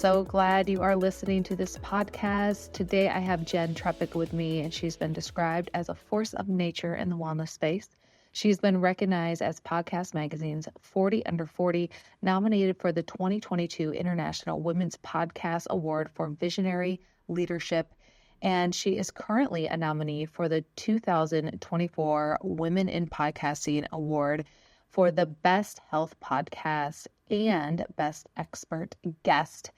so glad you are listening to this podcast. Today, I have Jenn Trepeck with me, and she's been described as a force of nature in the wellness space. She's been recognized as Podcast Magazine's 40 Under 40, nominated for the 2022 International Women's Podcast Award for Visionary Leadership, and she is currently a nominee for the 2024 Women in Podcasting Award for the Best Health Podcast and Best Expert Guest.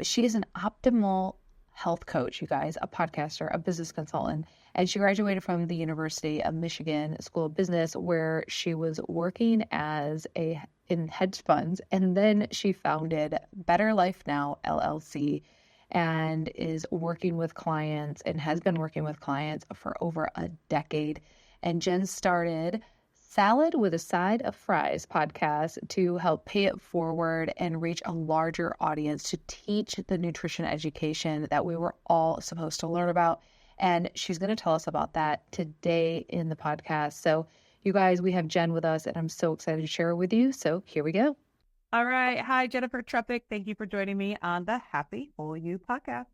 She is an optimal health coach, you guys, a podcaster, a business consultant, and she graduated from the University of Michigan School of Business, where she was working in hedge funds, and then she founded Better Life Now LLC and is working with clients and has been working with clients for over a decade. And Jenn started Salad with a Side of Fries podcast to help pay it forward and reach a larger audience to teach the nutrition education that we were all supposed to learn about. And she's going to tell us about that today in the podcast. So you guys, we have Jenn with us, and I'm so excited to share it with you. So here we go. All right. Hi, Jennifer Trepeck. Thank you for joining me on the Happy Whole You podcast.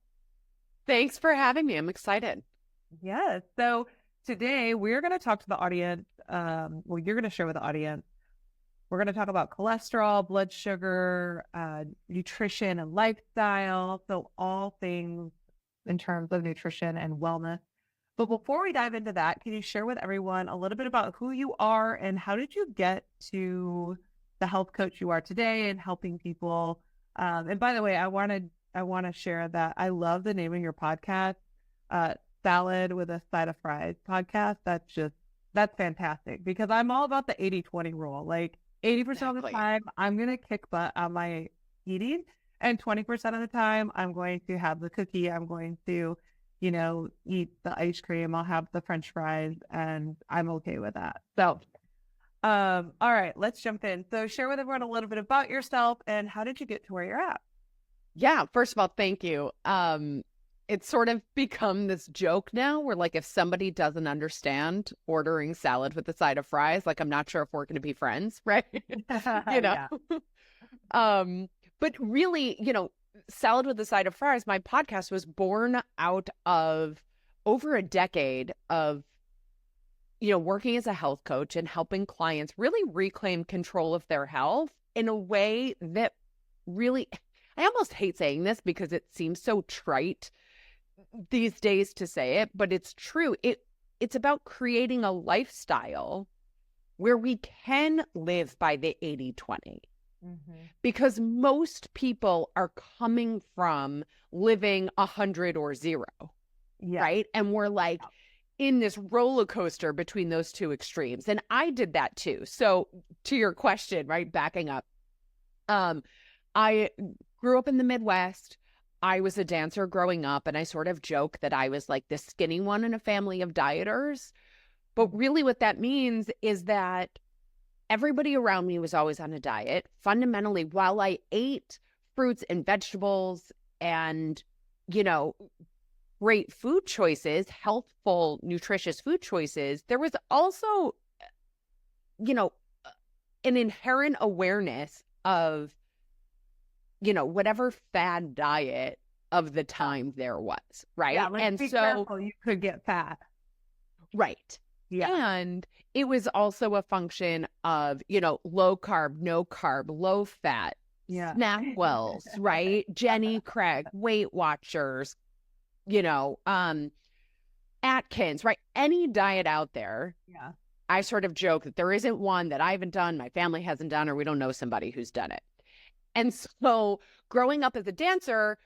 Thanks for having me. I'm excited. Yes. So today we're going to talk to the audience. You're going to share with the audience. We're going to talk about cholesterol, blood sugar, nutrition and lifestyle. So all things in terms of nutrition and wellness. But before we dive into that, can you share with everyone a little bit about who you are and how did you get to the health coach you are today and helping people? And by the way, I want to share that I love the name of your podcast, Salad with a Side of Fries podcast. That's fantastic, because I'm all about the 80-20 rule. Like 80% of the time, I'm going to kick butt on my eating, and 20% of the time, I'm going to have the cookie. I'm going to, eat the ice cream. I'll have the French fries, and I'm okay with that. So, all right, let's jump in. So share with everyone a little bit about yourself and how did you get to where you're at? Yeah, first of all, thank you. It's sort of become this joke now where, like, if somebody doesn't understand ordering salad with a side of fries, like, I'm not sure if we're going to be friends, right? Yeah. But really, Salad with a Side of Fries, my podcast was born out of over a decade of, working as a health coach and helping clients really reclaim control of their health in a way that really, I almost hate saying this because it seems so trite these days to say it, but it's true. It's about creating a lifestyle where we can live by the 80-20. Because most people are coming from living 100 or 0, right? And we're like in this roller coaster between those two extremes. And I did that too. So to your question, right, backing up, I grew up in the Midwest. I was a dancer growing up, and I sort of joke that I was like the skinny one in a family of dieters. But really what that means is that everybody around me was always on a diet. Fundamentally, while I ate fruits and vegetables and, great food choices, healthful, nutritious food choices, there was also, an inherent awareness of, whatever fad diet of the time there was, right? Yeah, and so careful, you could get fat. Right. Yeah. And it was also a function of, low carb, no carb, low fat, SnackWells, right? Jenny Craig, Weight Watchers, Atkins, right? Any diet out there. Yeah. I sort of joke that there isn't one that I haven't done, my family hasn't done, or we don't know somebody who's done it. And so growing up as a dancer,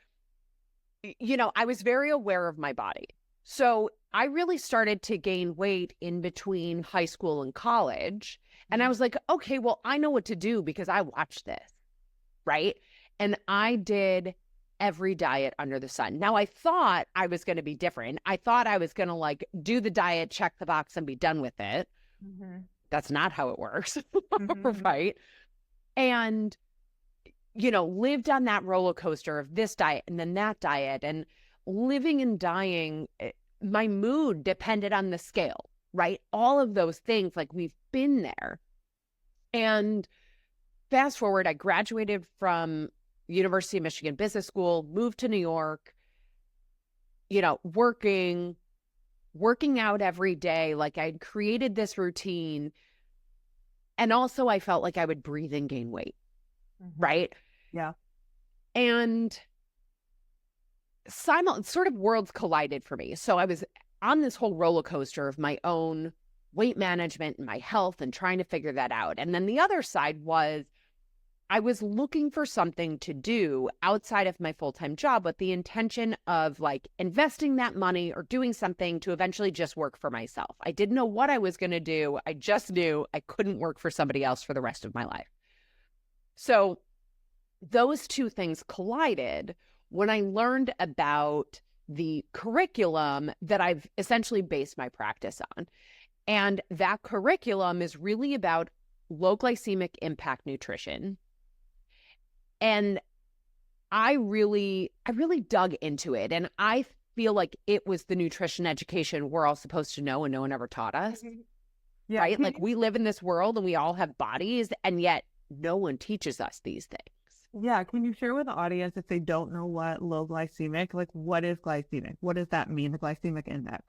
I was very aware of my body. So I really started to gain weight in between high school and college. And I was like, okay, well, I know what to do because I watched this, right? And I did every diet under the sun. Now, I thought I was going to be different. I thought I was going to do the diet, check the box, and be done with it. That's not how it works, right? And, lived on that roller coaster of this diet and then that diet, and living and dying. My mood depended on the scale, right? All of those things, we've been there. And fast forward, I graduated from University of Michigan Business School, moved to New York, working out every day. Like I'd created this routine. And also I felt like I would breathe and gain weight. Right? Yeah. And sort of worlds collided for me. So I was on this whole roller coaster of my own weight management and my health and trying to figure that out. And then the other side was I was looking for something to do outside of my full-time job with the intention of like investing that money or doing something to eventually just work for myself. I didn't know what I was going to do. I just knew I couldn't work for somebody else for the rest of my life. So those two things collided when I learned about the curriculum that I've essentially based my practice on. And that curriculum is really about low glycemic impact nutrition. And I really dug into it. And I feel like it was the nutrition education we're all supposed to know and no one ever taught us. Yeah. Right? Like we live in this world and we all have bodies, and yet no one teaches us these things. Yeah. Can you share with the audience, if they don't know what low glycemic, like what is glycemic? What does that mean, the glycemic index?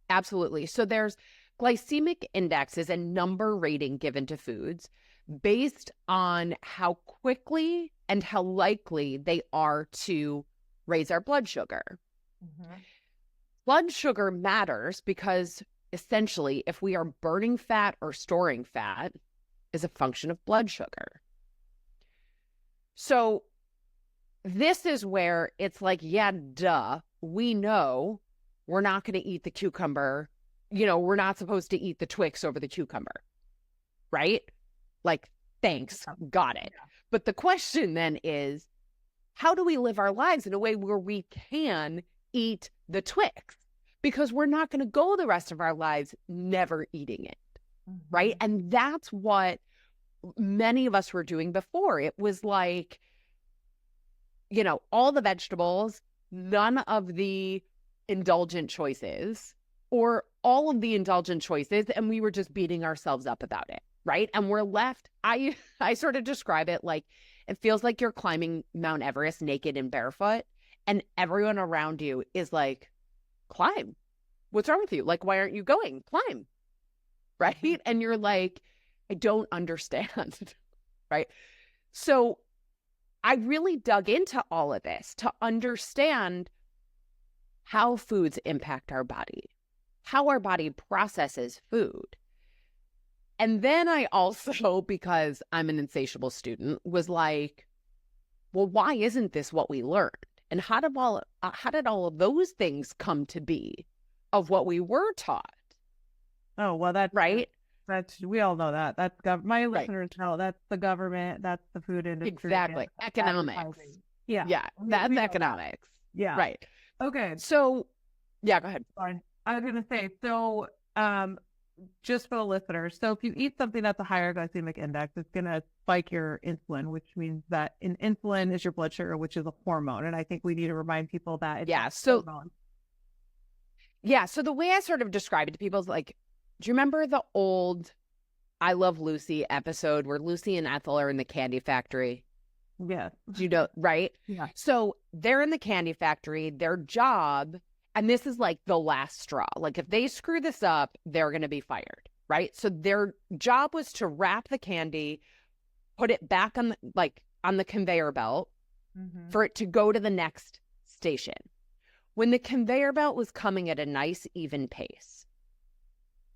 Absolutely. So there's glycemic index is a number rating given to foods based on how quickly and how likely they are to raise our blood sugar. Blood sugar matters because essentially if we are burning fat or storing fat is a function of blood sugar. So this is where it's like, yeah, duh, we know we're not going to eat the cucumber. We're not supposed to eat the Twix over the cucumber, right? Like, thanks, got it. Yeah. But the question then is, how do we live our lives in a way where we can eat the Twix? Because we're not going to go the rest of our lives never eating it, right? And that's what many of us were doing before. It was like, all the vegetables, none of the indulgent choices, or all of the indulgent choices, and we were just beating ourselves up about it, right? And we're left, I sort of describe it like, it feels like you're climbing Mount Everest naked and barefoot, and everyone around you is like, climb. What's wrong with you? Like, why aren't you going? Climb, right? And you're like, I don't understand, right? So I really dug into all of this to understand how foods impact our body, how our body processes food. And then I also, because I'm an insatiable student, was like, well, why isn't this what we learned? And how did all of those things come to be of what we were taught? Oh, well, that's right. We all know that. That's my listeners know that's the government, that's the food industry. Exactly. Economics. Yeah. Yeah. That's economics. That. Yeah. Right. Okay. So, yeah, go ahead. Fine. I was going to say, so just for the listeners, so if you eat something that's a higher glycemic index, it's going to spike your insulin, which means that insulin is your blood sugar, which is a hormone. And I think we need to remind people that it's a hormone. Yeah. So the way I sort of describe it to people is like, do you remember the old I Love Lucy episode where Lucy and Ethel are in the candy factory? Yeah. Do you know, right? Yeah. So they're in the candy factory, their job, and this is like the last straw. Like if they screw this up, they're going to be fired, right? So their job was to wrap the candy, put it back on the conveyor belt for it to go to the next station. When the conveyor belt was coming at a nice even pace,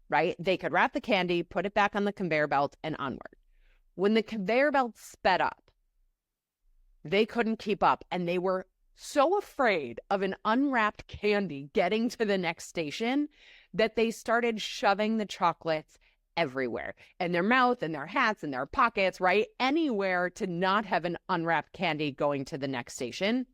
right? They could wrap the candy, put it back on the conveyor belt, and onward. When the conveyor belt sped up, they couldn't keep up, and they were so afraid of an unwrapped candy getting to the next station that they started shoving the chocolates everywhere, in their mouth, in their hats, in their pockets, right? Anywhere to not have an unwrapped candy going to the next station.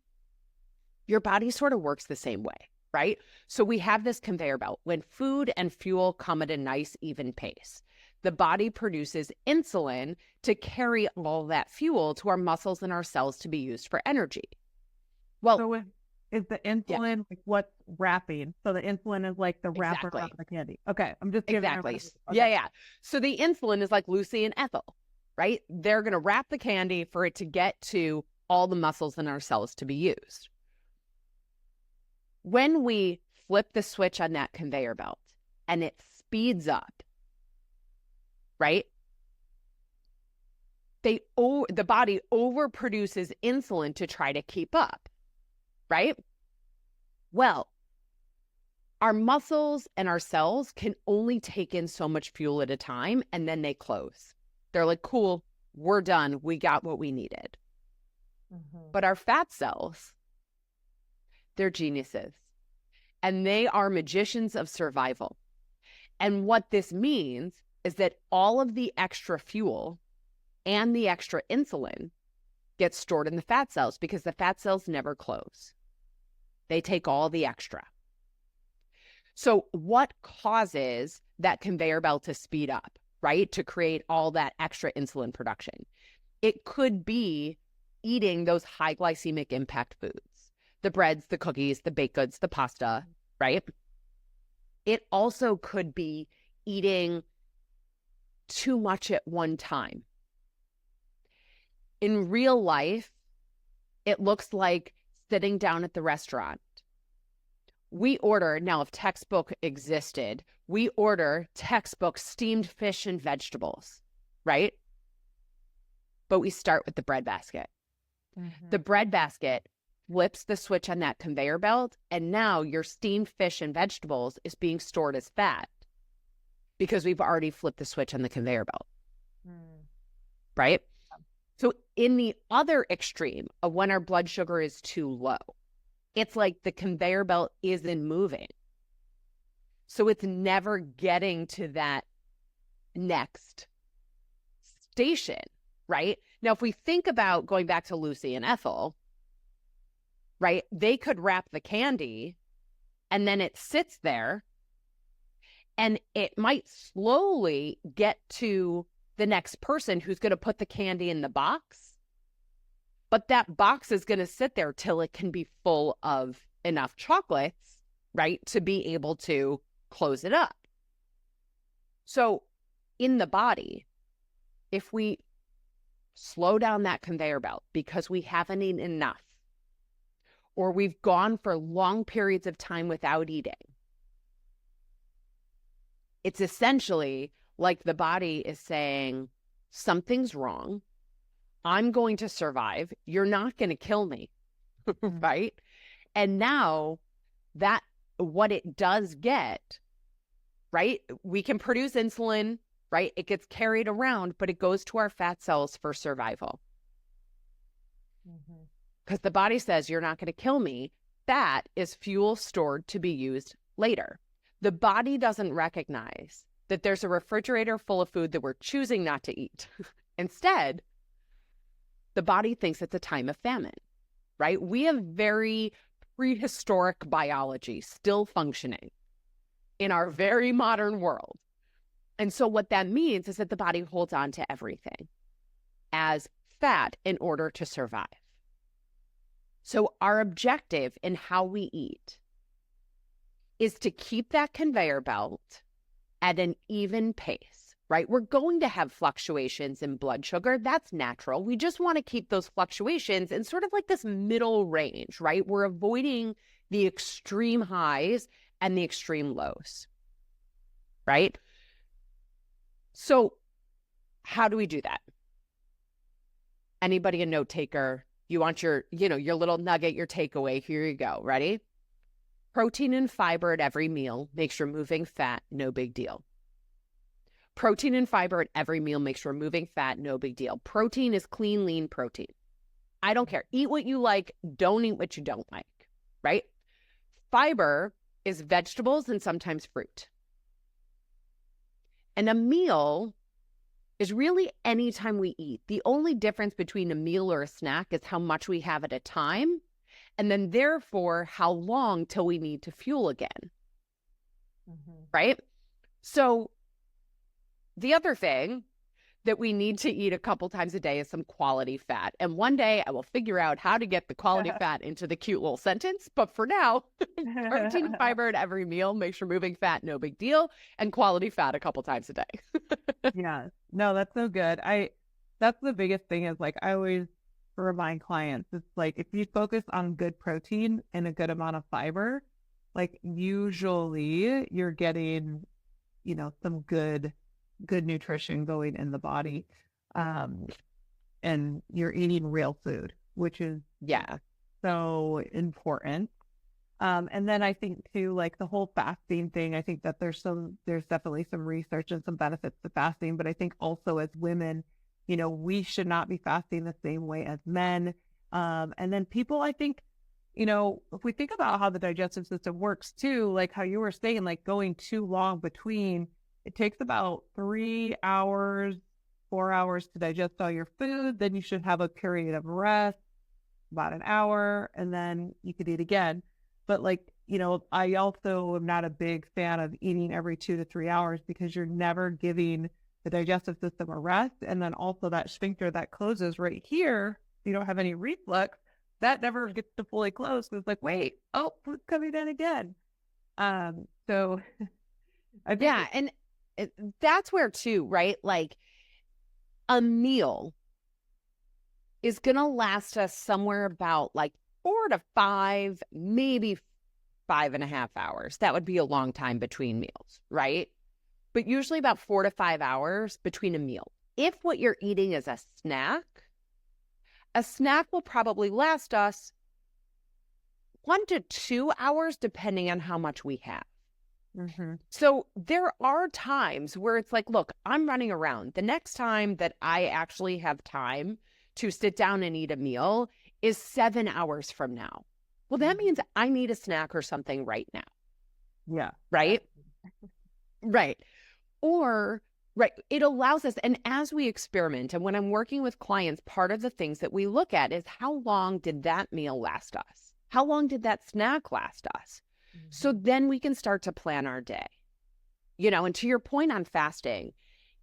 Your body sort of works the same way, right? So we have this conveyor belt. When food and fuel come at a nice, even pace, the body produces insulin to carry all that fuel to our muscles and our cells to be used for energy. Well, so is the insulin like what's wrapping? So the insulin is like the wrapper of the candy. Okay, I'm just giving exactly. Yeah. So the insulin is like Lucy and Ethel, right? They're going to wrap the candy for it to get to all the muscles in our cells to be used. When we flip the switch on that conveyor belt and it speeds up, right? The body overproduces insulin to try to keep up, right? Well, our muscles and our cells can only take in so much fuel at a time, and then they close. They're like, cool, we're done. We got what we needed. But our fat cells, they're geniuses, and they are magicians of survival. And what this means is that all of the extra fuel and the extra insulin gets stored in the fat cells because the fat cells never close. They take all the extra. So what causes that conveyor belt to speed up, right? To create all that extra insulin production? It could be eating those high glycemic impact foods, the breads, the cookies, the baked goods, the pasta, right? It also could be eating too much at one time. In real life, it looks like sitting down at the restaurant. We order, now if textbook existed, we order textbook steamed fish and vegetables, right? But we start with the bread basket. The bread basket flips the switch on that conveyor belt, and now your steamed fish and vegetables is being stored as fat because we've already flipped the switch on the conveyor belt, right? So in the other extreme of when our blood sugar is too low, it's like the conveyor belt isn't moving. So it's never getting to that next station, right? Now, if we think about going back to Lucy and Ethel, right, they could wrap the candy and then it sits there and it might slowly get to the next person who's going to put the candy in the box. But that box is going to sit there till it can be full of enough chocolates, right, to be able to close it up. So in the body, if we slow down that conveyor belt because we haven't eaten enough, or we've gone for long periods of time without eating, it's essentially like the body is saying, something's wrong. I'm going to survive. You're not going to kill me, right? And now that what it does get, right? We can produce insulin, right? It gets carried around, but it goes to our fat cells for survival. Because the body says, you're not going to kill me. Fat is fuel stored to be used later. The body doesn't recognize that there's a refrigerator full of food that we're choosing not to eat. Instead, the body thinks it's a time of famine, right? We have very prehistoric biology still functioning in our very modern world. And so what that means is that the body holds on to everything as fat in order to survive. So our objective in how we eat is to keep that conveyor belt at an even pace, right? We're going to have fluctuations in blood sugar. That's natural. We just want to keep those fluctuations in sort of like this middle range, right? We're avoiding the extreme highs and the extreme lows, right? So how do we do that? Anybody a note taker? You want your, your little nugget, your takeaway. Here you go. Ready? Protein and fiber at every meal makes removing fat no big deal. Protein and fiber at every meal makes removing fat no big deal. Protein is clean, lean protein. I don't care. Eat what you like. Don't eat what you don't like, right? Fiber is vegetables and sometimes fruit. And a meal is really any time we eat. The only difference between a meal or a snack is how much we have at a time, and then therefore how long till we need to fuel again, right? So the other thing that we need to eat a couple times a day is some quality fat. And one day I will figure out how to get the quality fat into the cute little sentence. But for now, protein and fiber at every meal makes removing fat no big deal, and quality fat a couple times a day. Yeah, no, that's so good. That's the biggest thing is like, I always remind clients. It's like, if you focus on good protein and a good amount of fiber, like usually you're getting, some good nutrition going in the body. And you're eating real food, which is so important. And then I think too, like the whole fasting thing, I think that there's definitely some research and some benefits to fasting, but I think also as women, we should not be fasting the same way as men. And then people, I think, if we think about how the digestive system works too, like how you were saying, like going too long between, it takes about 3 hours, 4 hours to digest all your food. Then you should have a period of rest, about an hour, and then you could eat again. But like, I also am not a big fan of eating every 2 to 3 hours, because you're never giving the digestive system a rest. And then also that sphincter that closes right here, you don't have any reflux, that never gets to fully close. It's like, wait, food's coming in again. So I think and that's where too, right? Like a meal is going to last us somewhere about like 4 to 5, maybe 5.5 hours. That would be a long time between meals, right? But usually about 4 to 5 hours between a meal. If what you're eating is a snack will probably last us 1 to 2 hours, depending on how much we have. Mm-hmm. So there are times where it's like, look, I'm running around. The next time that I actually have time to sit down and eat a meal is 7 hours from now. Well, that means I need a snack or something right now. Yeah. Right? Right. Or, right, it allows us, and as we experiment, and when I'm working with clients, part of the things that we look at is how long did that meal last us? How long did that snack last us? So then we can start to plan our day. And to your point on fasting,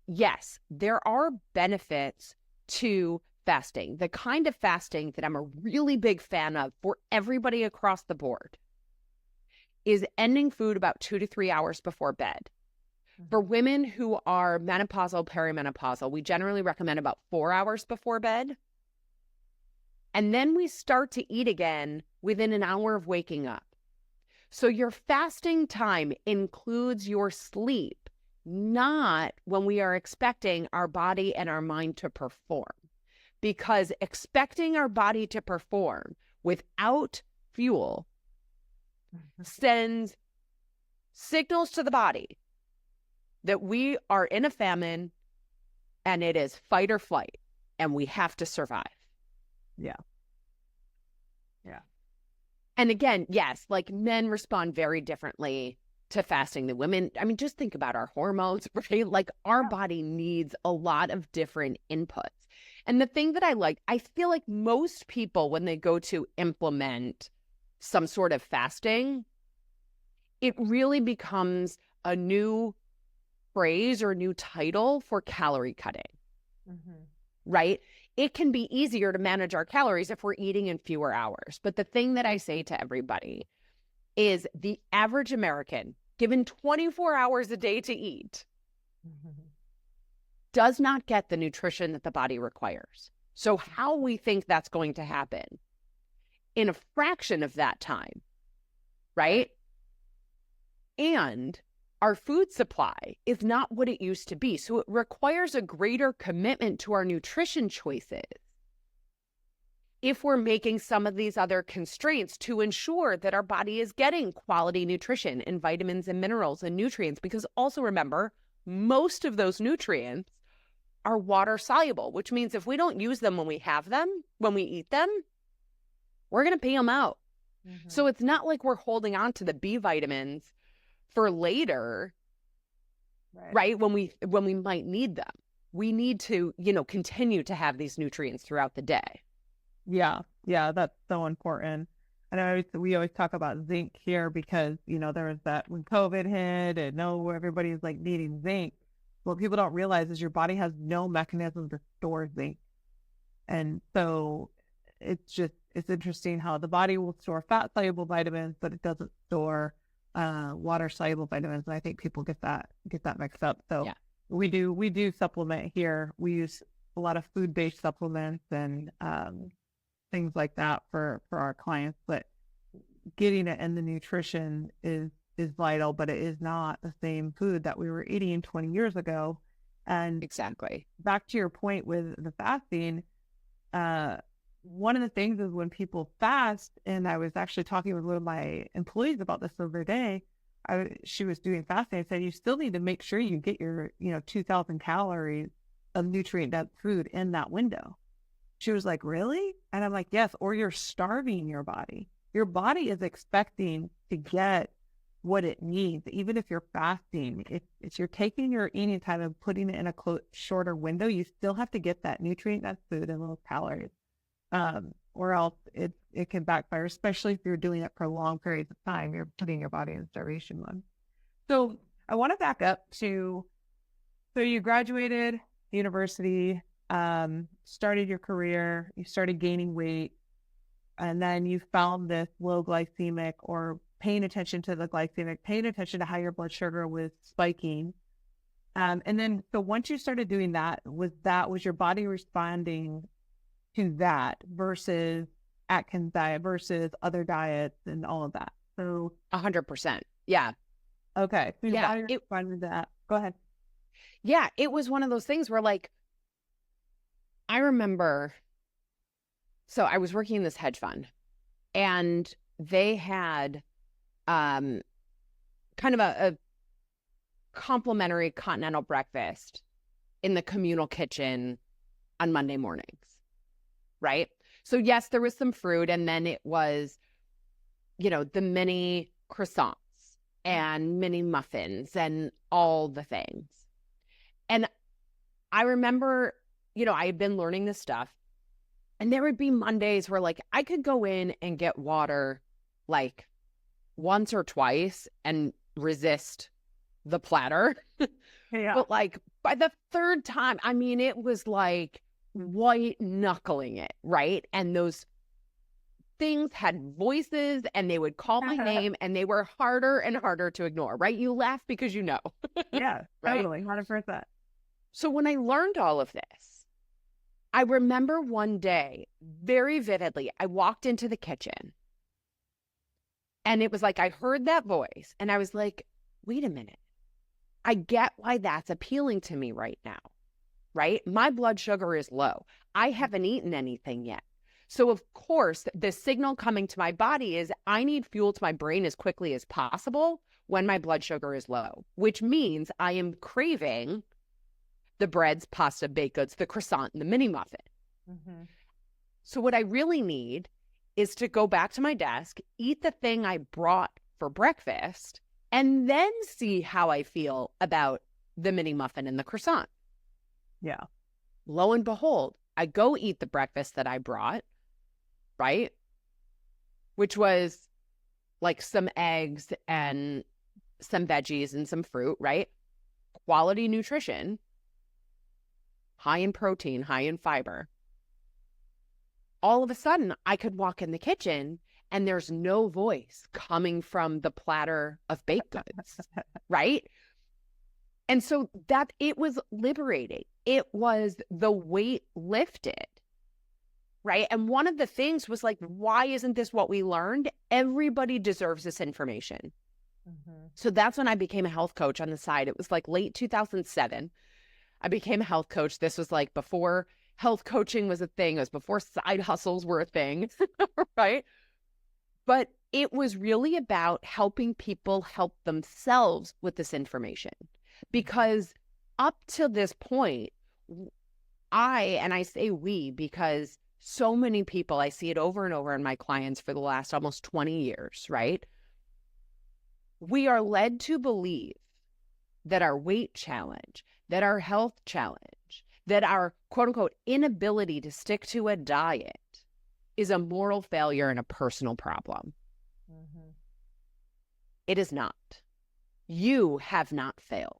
yes, there are benefits to fasting. The kind of fasting that I'm a really big fan of for everybody across the board is ending food about 2 to 3 hours before bed. For women who are menopausal, perimenopausal, we generally recommend about 4 hours before bed. And then we start to eat again within an hour of waking up. So your fasting time includes your sleep, not when we are expecting our body and our mind to perform. Because expecting our body to perform without fuel sends signals to the body that we are in a famine and it is fight or flight and we have to survive. Yeah. And again, yes, like men respond very differently to fasting than women. I mean, just think about our hormones, right? Like our body needs a lot of different inputs. And the thing that I feel like most people, when they go to implement some sort of fasting, it really becomes a new phrase or a new title for calorie cutting, right? It can be easier to manage our calories if we're eating in fewer hours. But the thing that I say to everybody is the average American, given 24 hours a day to eat, does not get the nutrition that the body requires. So how we think that's going to happen in a fraction of that time, right? And our food supply is not what it used to be. So it requires a greater commitment to our nutrition choices if we're making some of these other constraints to ensure that our body is getting quality nutrition and vitamins and minerals and nutrients. Because also remember, most of those nutrients are water soluble, which means if we don't use them when we have them, when we eat them, we're going to pee them out. So it's not like we're holding on to the B vitamins for later, right? When we might need them. We need to, continue to have these nutrients throughout the day. Yeah, that's so important. And we always talk about zinc here because, there was that when COVID hit and everybody's like needing zinc. What people don't realize is your body has no mechanism to store zinc. And so it's interesting how the body will store fat soluble vitamins, but it doesn't store water soluble vitamins. And I think people get that mixed up. So we do supplement here. We use a lot of food-based supplements and things like that for our clients. But getting it and the nutrition is vital, but it is not the same food that we were eating 20 years ago. And Exactly. back to your point with the fasting, one of the things is when people fast, and I was actually talking with one of my employees about this the other day. She was doing fasting. I said, you still need to make sure you get your, 2,000 calories of nutrient-dense food in that window. She was like, really? And I'm like, yes, or you're starving your body. Your body is expecting to get what it needs, even if you're fasting. If you're taking your eating time and putting it in a shorter window, you still have to get that nutrient-dense food and those calories, or else it can backfire, especially if you're doing it for long periods of time. You're putting your body in starvation mode. So I want to back up to, so you graduated university, started your career, you started gaining weight, and then you found this low glycemic, or paying attention to the glycemic, paying attention to how your blood sugar was spiking. And then, so once you started doing that, was your body responding to that versus Atkins diet versus other diets and all of that? So 100%. Yeah. Okay. So your Yeah, body responded to that. Go ahead. Yeah, it was one of those things where, like, I remember, so I was working in this hedge fund, and they had kind of a complimentary continental breakfast in the communal kitchen on Monday mornings, right? So yes, there was some fruit, and then it was, the mini croissants and mini muffins and all the things. And I remember, I had been learning this stuff, and there would be Mondays where, like, I could go in and get water like once or twice and resist the platter. Yeah. But, like, by the third time, I mean, it was like white knuckling it, right? And those things had voices, and they would call my name, and they were harder and harder to ignore, right? You laugh because you know. Yeah, right? totally. 100%. So when I learned all of this, I remember one day very vividly, I walked into the kitchen, and it was like I heard that voice, and I was like, wait a minute. I get why that's appealing to me right now, right? My blood sugar is low. I haven't eaten anything yet. So of course, the signal coming to my body is I need fuel to my brain as quickly as possible when my blood sugar is low, which means I am craving the breads, pasta, baked goods, the croissant, and the mini muffin. Mm-hmm. So what I really need is to go back to my desk, eat the thing I brought for breakfast, and then see how I feel about the mini muffin and the croissant. Yeah. Lo and behold, I go eat the breakfast that I brought, right? Which was like some eggs and some veggies and some fruit, right? Quality nutrition, high in protein, high in fiber. All of a sudden, I could walk in the kitchen and there's no voice coming from the platter of baked goods, right? And so that it was liberating. It was the weight lifted, right? And one of the things was like, why isn't this what we learned? Everybody deserves this information. Mm-hmm. So that's when I became a health coach on the side. It was like late 2007. I became a health coach. This was like before health coaching was a thing. It was before side hustles were a thing, right? But it was really about helping people help themselves with this information. Because up to this point, I say we, because so many people, I see it over and over in my clients for the last almost 20 years, right? We are led to believe that our weight challenge, that our health challenge, that our quote unquote inability to stick to a diet is a moral failure and a personal problem. Mm-hmm. It is not. You have not failed.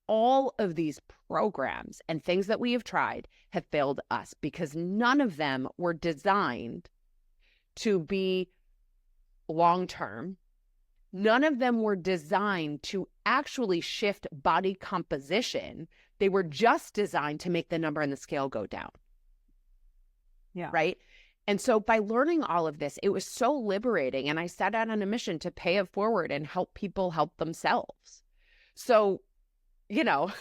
All of these programs and things that we have tried have failed us because none of them were designed to be long-term. None of them were designed to actually shift body composition. They were just designed to make the number on the scale go down. Yeah. Right? And so by learning all of this, it was so liberating. And I set out on a mission to pay it forward and help people help themselves. So, you know,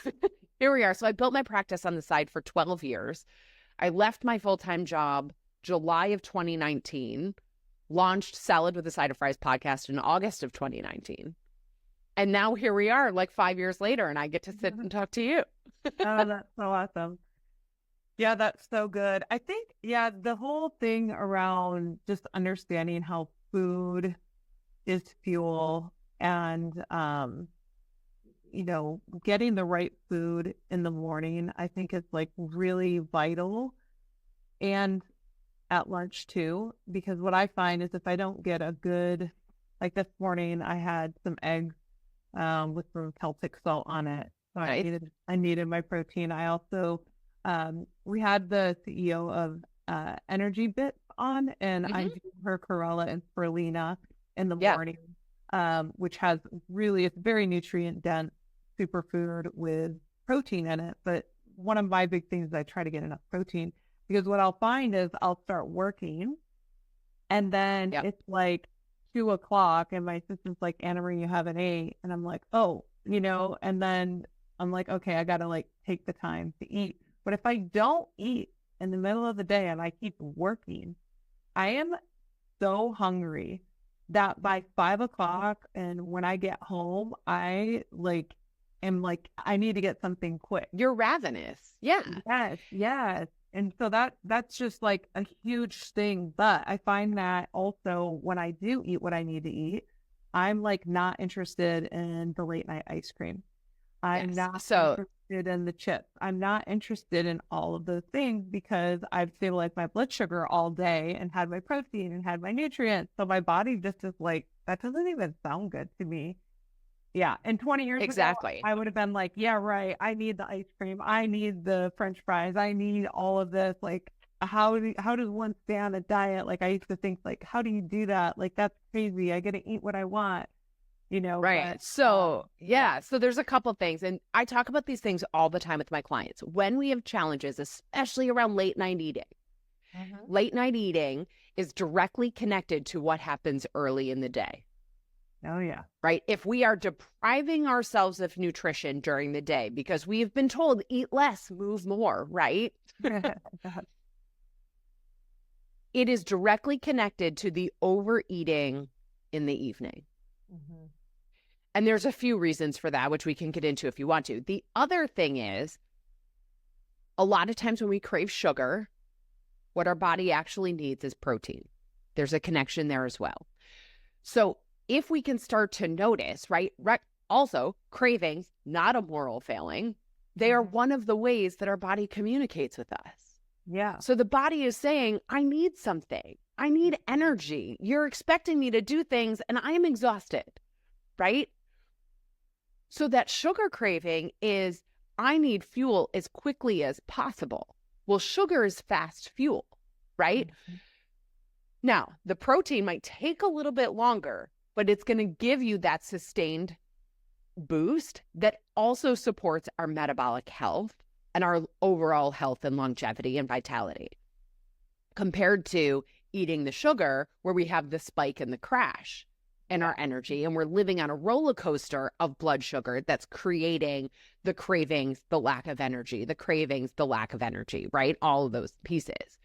here we are. So I built my practice on the side for 12 years. I left my full-time job July of 2019, launched Salad with a Side of Fries podcast in August of 2019. And now here we are, like 5 years later, and I get to sit and talk to you. Oh, that's so awesome. Yeah, that's so good. I think, yeah, the whole thing around just understanding how food is fuel and, you know, getting the right food in the morning, I think is like really vital. And at lunch too, because what I find is if I don't get a good, like this morning, I had some eggs with some Celtic salt on it. So Nice. I needed my protein. I also, we had the CEO of Energy Bits on, and I do her chlorella and spirulina in the morning, which has really, it's very nutrient dense superfood with protein in it. But one of my big things is I try to get enough protein, because what I'll find is I'll start working and then it's like 2:00 and my assistant's like, Anna Marie, you haven't ate. And I'm like, oh, you know, and then I'm like, okay, I got to like take the time to eat. But if I don't eat in the middle of the day and I keep working, I am so hungry that by 5:00 and when I get home, I like am like, I need to get something quick. You're ravenous. Yeah. Yes. And so that's just like a huge thing. But I find that also when I do eat what I need to eat, I'm like not interested in the late night ice cream. I'm not interested in the chips. I'm not interested in all of those things because I've stabilized my blood sugar all day and had my protein and had my nutrients. So my body just is like, that doesn't even sound good to me. Yeah. And 20 years ago, I would have been like, yeah, right. I need the ice cream. I need the French fries. I need all of this. Like, how does one stay on a diet? Like, I used to think like, how do you do that? Like, that's crazy. I get to eat what I want, you know? Right. But, so there's a couple things. And I talk about these things all the time with my clients. When we have challenges, especially around late night eating, late night eating is directly connected to what happens early in the day. Oh, yeah. Right. If we are depriving ourselves of nutrition during the day because we've been told eat less, move more, right? It is directly connected to the overeating in the evening. And there's a few reasons for that, which we can get into if you want to. The other thing is, a lot of times when we crave sugar, what our body actually needs is protein. There's a connection there as well. So if we can start to notice, right? Also, cravings, not a moral failing. They are one of the ways that our body communicates with us. Yeah. So the body is saying, I need something. I need energy. You're expecting me to do things and I'm exhausted, right? So that sugar craving is, I need fuel as quickly as possible. Well, sugar is fast fuel, right? Now, the protein might take a little bit longer, but it's going to give you that sustained boost that also supports our metabolic health and our overall health and longevity and vitality, compared to eating the sugar where we have the spike and the crash in our energy, and we're living on a roller coaster of blood sugar that's creating the cravings, the lack of energy, the cravings, the lack of energy, right? All of those pieces.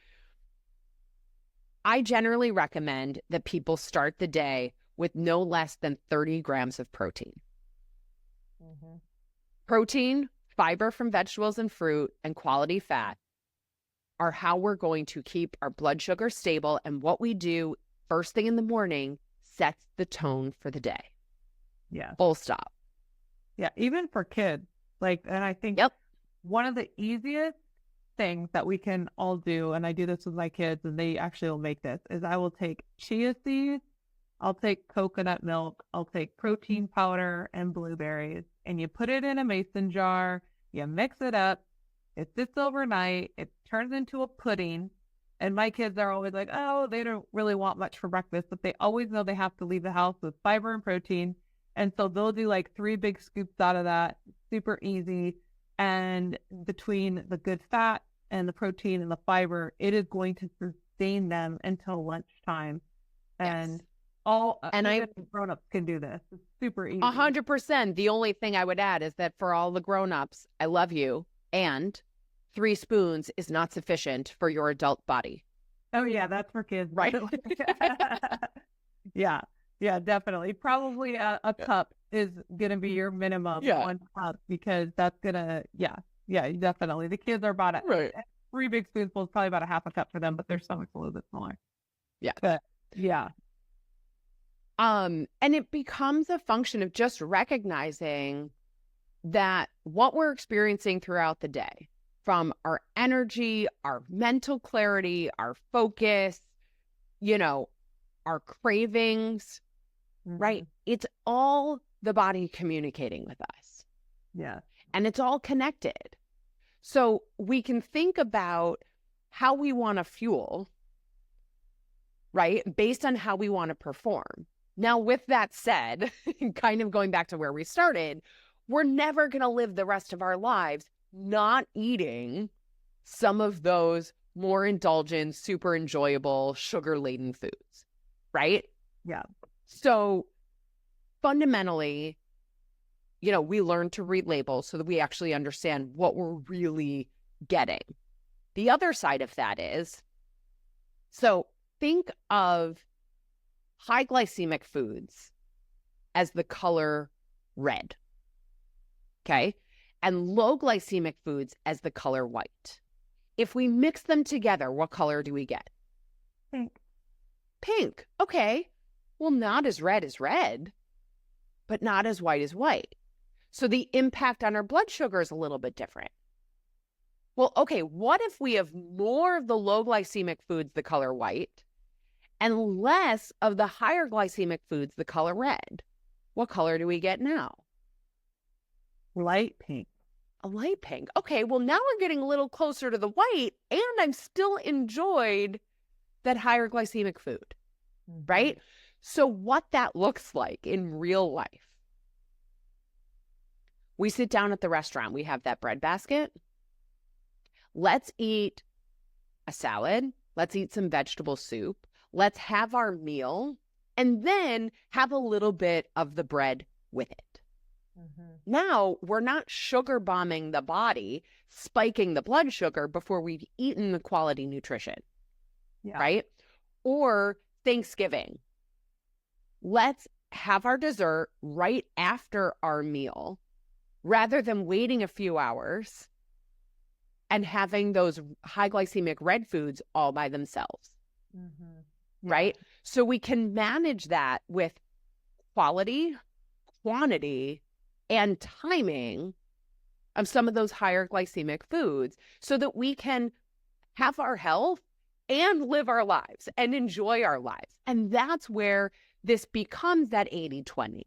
I generally recommend that people start the day with no less than 30 grams of protein. Protein, fiber from vegetables and fruit, and quality fat are how we're going to keep our blood sugar stable. And what we do first thing in the morning sets the tone for the day. Yeah. Full stop. Yeah. Even for kids. Like, and I think one of the easiest things that we can all do, and I do this with my kids and they actually will make this, is I will take chia seeds, I'll take coconut milk, I'll take protein powder and blueberries, and you put it in a mason jar, you mix it up, it sits overnight, it turns into a pudding. And my kids are always like, oh, they don't really want much for breakfast, but they always know they have to leave the house with fiber and protein. And so they'll do like 3 big scoops out of that, super easy. And between the good fat and the protein and the fiber, it is going to sustain them until lunchtime. And Yes. and even grown-ups can do this. It's super easy. 100%. The only thing I would add is that for all the grown-ups, I love you. And 3 spoons is not sufficient for your adult body. Oh yeah, that's for kids. Right. Yeah, definitely. Probably a cup is gonna be your minimum. Yeah. 1 cup, because that's gonna, definitely. The kids are about Right. 3 big spoonfuls, probably about a half a cup for them, but their stomach's a little bit smaller. Yeah. But yeah. And it becomes a function of just recognizing that what we're experiencing throughout the day, from our energy, our mental clarity, our focus, our cravings, right? It's all the body communicating with us. Yeah. And it's all connected. So we can think about how we want to fuel, right? Based on how we want to perform. Now, with that said, kind of going back to where we started, we're never going to live the rest of our lives not eating some of those more indulgent, super enjoyable, sugar-laden foods, right? Yeah. So fundamentally, we learn to read labels so that we actually understand what we're really getting. The other side of that is, so think of high glycemic foods as the color red, okay? And low glycemic foods as the color white. If we mix them together, what color do we get? Pink. Pink. Okay. Well, not as red as red, but not as white as white. So the impact on our blood sugar is a little bit different. Well, okay, what if we have more of the low glycemic foods, the color white, and less of the higher glycemic foods, the color red? What color do we get now? Light pink. A light pink. Okay, well, now we're getting a little closer to the white, and I'm still enjoyed that higher glycemic food, right? So what that looks like in real life. We sit down at the restaurant. We have that bread basket. Let's eat a salad. Let's eat some vegetable soup. Let's have our meal, and then have a little bit of the bread with it. Now, we're not sugar bombing the body, spiking the blood sugar before we've eaten the quality nutrition, right? Or Thanksgiving. Let's have our dessert right after our meal, rather than waiting a few hours and having those high glycemic red foods all by themselves, right? So we can manage that with quality, quantity, and timing of some of those higher glycemic foods so that we can have our health and live our lives and enjoy our lives. And that's where this becomes that 80-20,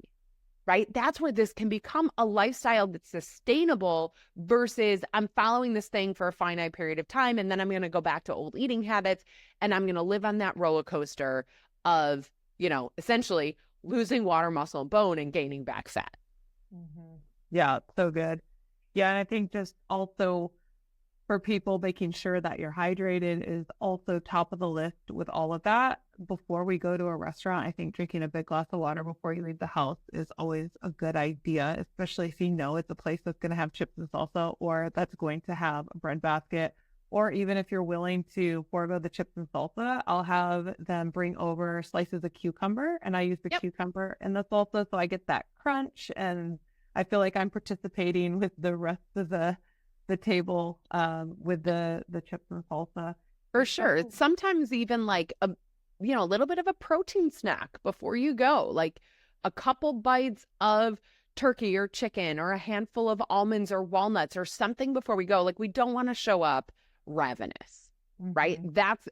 right? That's where this can become a lifestyle that's sustainable versus I'm following this thing for a finite period of time, and then I'm going to go back to old eating habits, and I'm going to live on that roller coaster of, essentially losing water, muscle, and bone and gaining back fat. Yeah, so good. Yeah, and I think just also for people, making sure that you're hydrated is also top of the list with all of that. Before we go to a restaurant, I think drinking a big glass of water before you leave the house is always a good idea, especially if you know it's a place that's going to have chips and salsa, or that's going to have a bread basket, or even if you're willing to forego the chips and salsa, I'll have them bring over slices of cucumber, and I use the cucumber in the salsa, so I get that crunch, and I feel like I'm participating with the rest of the table with the chips and salsa. For sure. It's sometimes even like a little bit of a protein snack before you go, like a couple bites of turkey or chicken or a handful of almonds or walnuts or something before we go. Like, we don't want to show up ravenous, right?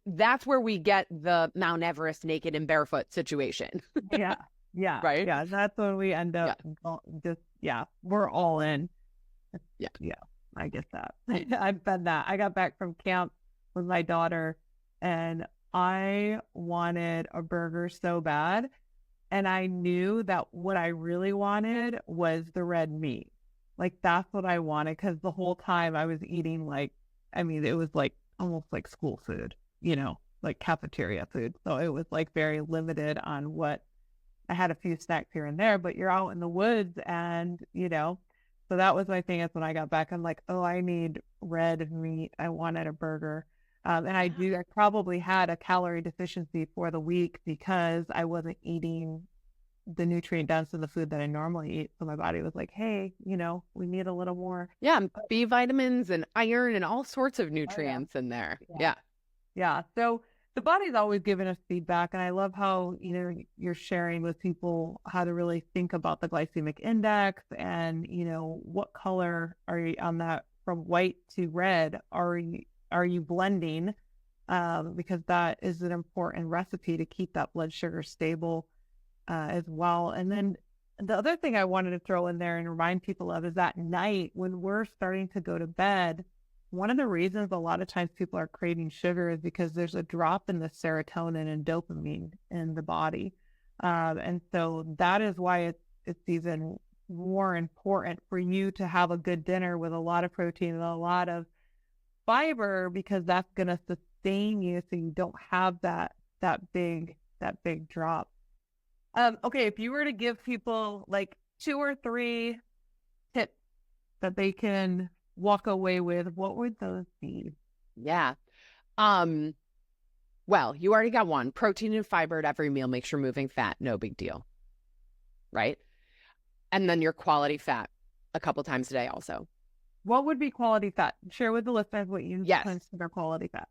That's where we get the Mount Everest naked and barefoot situation. Yeah. Right? Yeah. That's when we end up we're all in. Yeah. I get that. I've been that. I got back from camp with my daughter and I wanted a burger so bad. And I knew that what I really wanted was the red meat. Like, that's what I wanted, because the whole time I was eating it was like almost like school food, like cafeteria food. So it was like very limited on what I had. A few snacks here and there, but you're out in the woods and, so that was my thing is when I got back, I'm like, oh, I need red meat. I wanted a burger. And I probably had a calorie deficiency for the week because I wasn't eating the nutrient dense in the food that I normally eat. So my body was like, hey, we need a little more. Yeah. B vitamins and iron and all sorts of nutrients in there. Yeah. Yeah. So the body's always giving us feedback. And I love how, you're sharing with people how to really think about the glycemic index and, what color are you on that from white to red? Are you blending? Because that is an important recipe to keep that blood sugar stable as well. And then the other thing I wanted to throw in there and remind people of is at night when we're starting to go to bed, one of the reasons a lot of times people are craving sugar is because there's a drop in the serotonin and dopamine in the body. And so that is why it's even more important for you to have a good dinner with a lot of protein and a lot of fiber, because that's going to sustain you so you don't have that big drop. Okay, if you were to give people like 2 or 3 tips that they can walk away with, what would those be? Yeah. Well, you already got one. Protein and fiber at every meal makes sure moving fat, no big deal. Right? And then your quality fat a couple times a day also. What would be quality fat? Share with the listeners what you consider quality fat.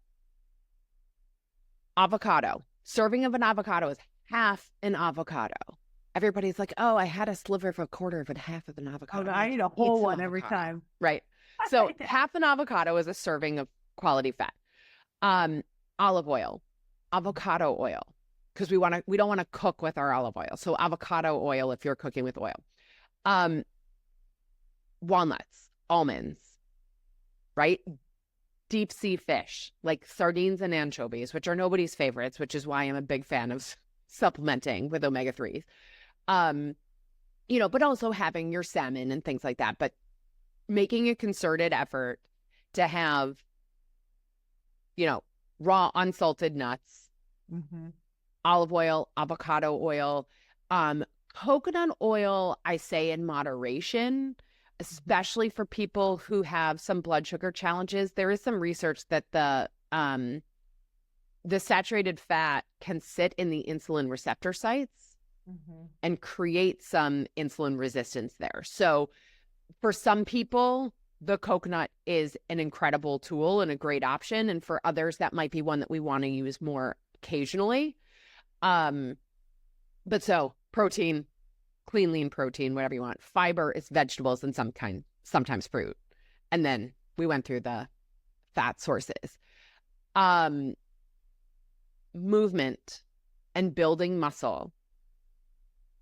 Avocado. Serving of an avocado is half an avocado. Everybody's like, oh, I had a sliver of a quarter of a half of an avocado. Oh, I eat a whole one every time. Right. So half an avocado is a serving of quality fat. Olive oil, avocado oil, because we don't want to cook with our olive oil. So avocado oil if you're cooking with oil. Walnuts, almonds, right? Deep sea fish like sardines and anchovies, which are nobody's favorites, which is why I'm a big fan of supplementing with omega-3s. But also having your salmon and things like that. But making a concerted effort to have, raw unsalted nuts, olive oil, avocado oil, coconut oil, I say in moderation, especially for people who have some blood sugar challenges. There is some research that the saturated fat can sit in the insulin receptor sites and create some insulin resistance there. So for some people, the coconut is an incredible tool and a great option. And for others, that might be one that we want to use more occasionally. But so protein, clean, lean protein, whatever you want. Fiber is vegetables and sometimes fruit. And then we went through the fat sources. Movement and building muscle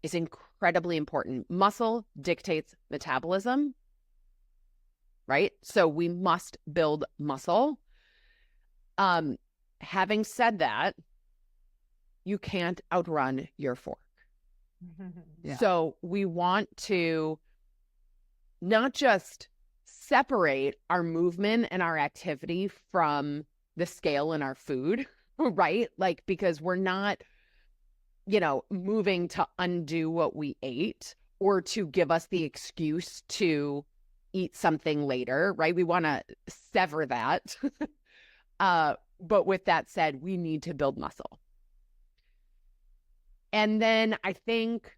is incredibly important. Muscle dictates metabolism, right? So we must build muscle. Having said that, you can't outrun your fork. Yeah. So we want to not just separate our movement and our activity from the scale in our food, right? Like, because we're not, moving to undo what we ate or to give us the excuse to eat something later, right? We want to sever that. But with that said, we need to build muscle. And then I think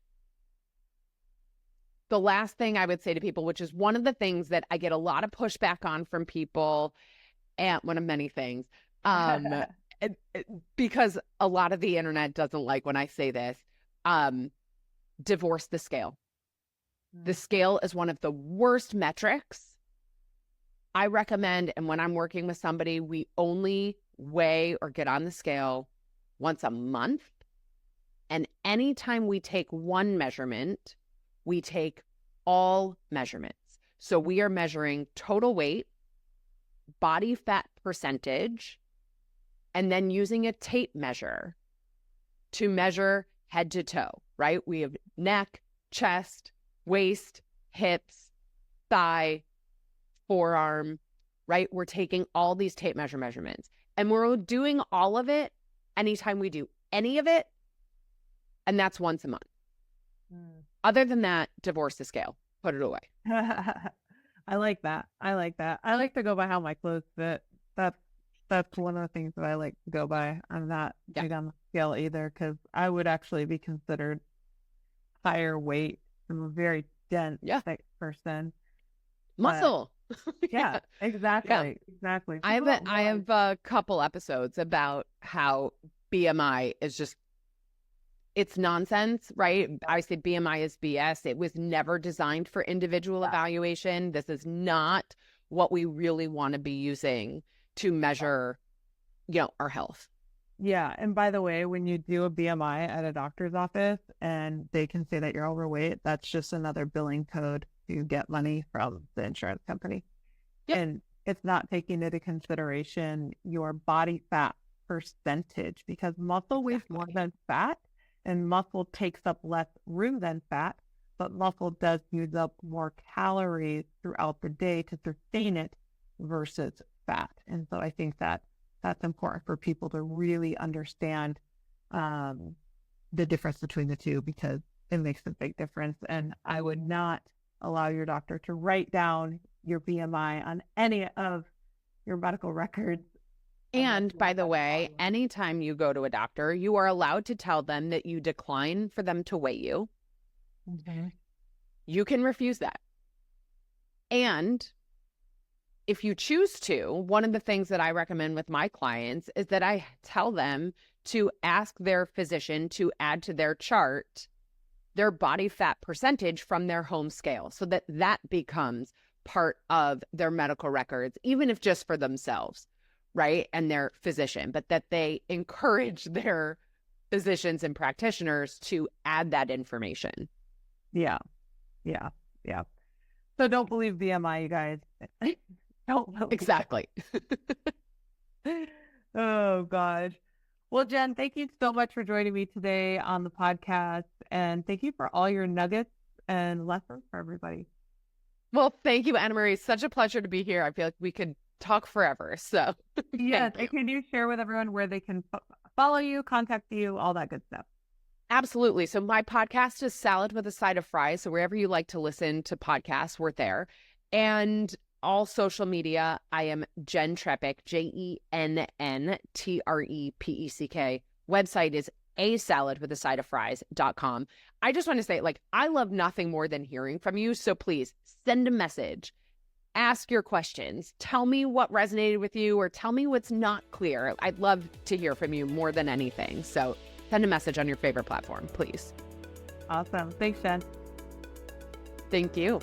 the last thing I would say to people, which is one of the things that I get a lot of pushback on from people, and one of many things, because a lot of the internet doesn't like when I say this, divorce the scale. The scale is one of the worst metrics. I recommend, and when I'm working with somebody, we only weigh or get on the scale once a month. And anytime we take one measurement, we take all measurements. So we are measuring total weight, body fat percentage, and then using a tape measure to measure head to toe, right? We have neck, chest, waist, hips, thigh, forearm, right? We're taking all these tape measurements and we're doing all of it anytime we do any of it. And that's once a month. Other than that, divorce the scale, put it away. I like that. I like to go by how my clothes fit. That's one of the things that I like to go by. I'm not big on the scale either, because I would actually be considered higher weight. I'm a very dense thick person. Muscle. Yeah, exactly. Exactly. I have a couple episodes about how BMI is just, it's nonsense, right? I say BMI is BS. It was never designed for individual evaluation. This is not what we really want to be using to measure, our health. Yeah. And by the way, when you do a BMI at a doctor's office and they can say that you're overweight, that's just another billing code to get money from the insurance company. Yep. And it's not taking into consideration your body fat percentage, because muscle weighs more than fat, and muscle takes up less room than fat, but muscle does use up more calories throughout the day to sustain it versus fat. And so I think that that's important for people to really understand the difference between the two, because it makes a big difference. And I would not allow your doctor to write down your BMI on any of your medical records. And by the way, anytime you go to a doctor, you are allowed to tell them that you decline for them to weigh you. Okay. You can refuse that. And if you choose to, one of the things that I recommend with my clients is that I tell them to ask their physician to add to their chart their body fat percentage from their home scale, so that that becomes part of their medical records, even if just for themselves, right? And their physician, but that they encourage their physicians and practitioners to add that information. Yeah. So don't believe BMI, you guys. Don't believe Exactly. Oh, gosh. Well, Jenn, thank you so much for joining me today on the podcast. And thank you for all your nuggets and lessons for everybody. Well, thank you, Anna Marie. Such a pleasure to be here. I feel like we could talk forever. So yes. And can you share with everyone where they can follow you, contact you, all that good stuff? Absolutely. So my podcast is Salad with a Side of Fries. So wherever you like to listen to podcasts, we're there. And all social media, I am Jenn Trepeck, JENN-TREPECK. Website is asaladwithasideoffries.com. I just want to say, I love nothing more than hearing from you. So please send a message, ask your questions, tell me what resonated with you, or tell me what's not clear. I'd love to hear from you more than anything. So send a message on your favorite platform, please. Awesome. Thanks, Jenn. Thank you.